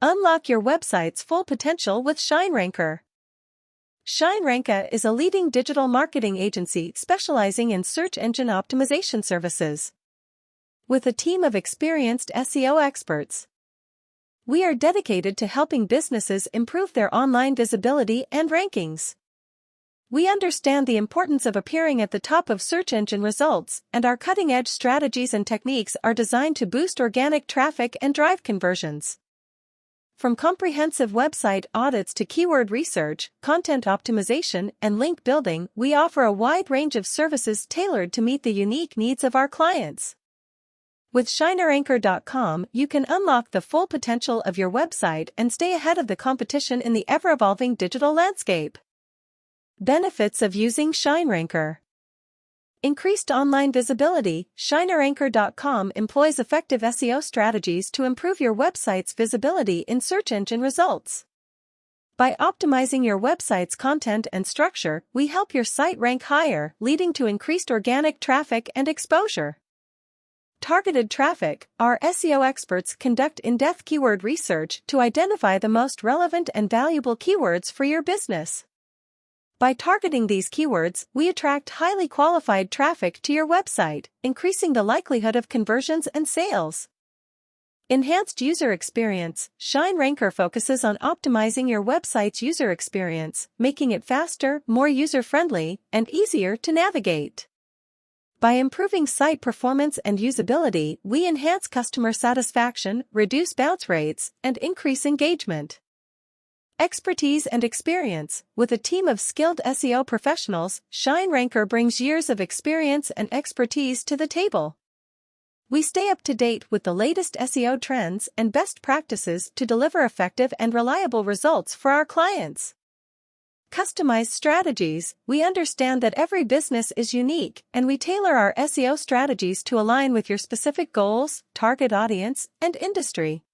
Unlock your website's full potential with ShineRanker. ShineRanke is a leading digital marketing agency specializing in search engine optimization services. With a team of experienced SEO experts, we are dedicated to helping businesses improve their online visibility and rankings. We understand the importance of appearing at the top of search engine results, and our cutting-edge strategies and techniques are designed to boost organic traffic and drive conversions. From comprehensive website audits to keyword research, content optimization, and link building, we offer a wide range of services tailored to meet the unique needs of our clients. With ShineRanker.com, you can unlock the full potential of your website and stay ahead of the competition in the ever-evolving digital landscape. Benefits of using ShineRanker. Increased online visibility. ShineRanker.com employs effective SEO strategies to improve your website's visibility in search engine results. By optimizing your website's content and structure, we help your site rank higher, leading to increased organic traffic and exposure. Targeted traffic. Our SEO experts conduct in-depth keyword research to identify the most relevant and valuable keywords for your business. By targeting these keywords, we attract highly qualified traffic to your website, increasing the likelihood of conversions and sales. Enhanced user experience. ShineRanker focuses on optimizing your website's user experience, making it faster, more user-friendly, and easier to navigate. By improving site performance and usability, we enhance customer satisfaction, reduce bounce rates, and increase engagement. Expertise and experience. With a team of skilled SEO professionals, ShineRanker brings years of experience and expertise to the table. We stay up to date with the latest SEO trends and best practices to deliver effective and reliable results for our clients. Customized strategies. We understand that every business is unique, and we tailor our SEO strategies to align with your specific goals, target audience, and industry.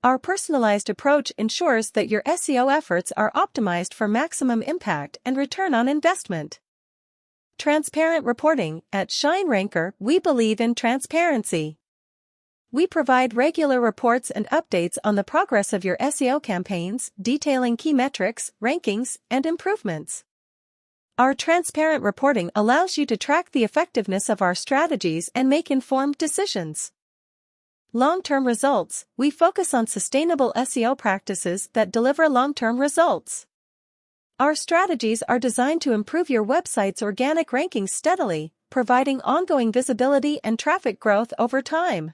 Our personalized approach ensures that your SEO efforts are optimized for maximum impact and return on investment. Transparent reporting. At ShineRanker, we believe in transparency. We provide regular reports and updates on the progress of your SEO campaigns, detailing key metrics, rankings, and improvements. Our transparent reporting allows you to track the effectiveness of our strategies and make informed decisions. Long-term results. We focus on sustainable SEO practices that deliver long-term results. Our strategies are designed to improve your website's organic rankings steadily, providing ongoing visibility and traffic growth over time.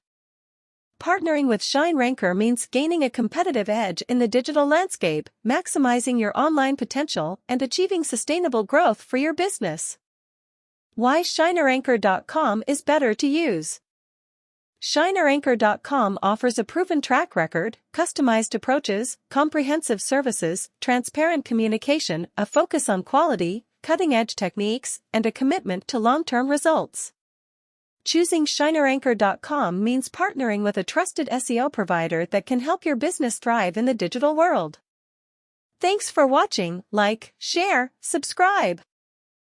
Partnering with ShineRanker means gaining a competitive edge in the digital landscape, maximizing your online potential, and achieving sustainable growth for your business. Why ShineRanker.com is better to use. ShineRanker.com offers a proven track record, customized approaches, comprehensive services, transparent communication, a focus on quality, cutting-edge techniques, and a commitment to long-term results. Choosing ShineRanker.com means partnering with a trusted SEO provider that can help your business thrive in the digital world. Thanks for watching. Like, share, subscribe.